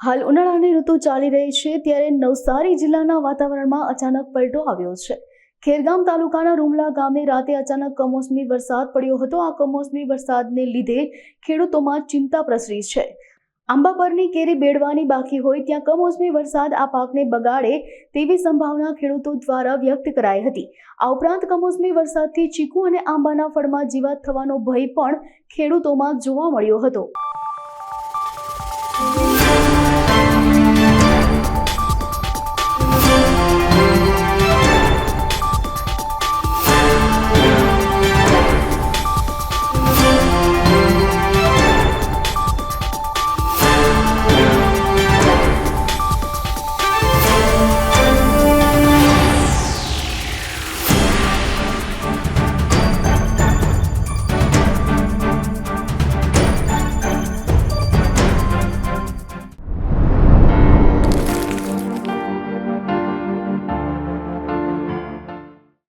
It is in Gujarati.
હાલ ઉનાળાની ઋતુ ચાલી રહી છે ત્યારે નવસારી જિલ્લાના વાતાવરણમાં અચાનક પલટો આવ્યો છે। ખેરગામ તાલુકાના રૂમલા ગામે રાતે અચાનક કમોસમી વરસાદ પડ્યો હતો। આ કમોસમી વરસાદને લીધે ખેડૂતોમાં ચિંતા પ્રસરી છે। આંબા પરની કેરી બેડવાની બાકી હોય ત્યાં કમોસમી વરસાદ આ પાકને બગાડે તેવી સંભાવના ખેડૂતો દ્વારા વ્યક્ત કરાઈ હતી। આ ઉપરાંત કમોસમી વરસાદથી ચીકુ અને આંબાના ફળમાં જીવાત થવાનો ભય પણ ખેડૂતોમાં જોવા મળ્યો હતો।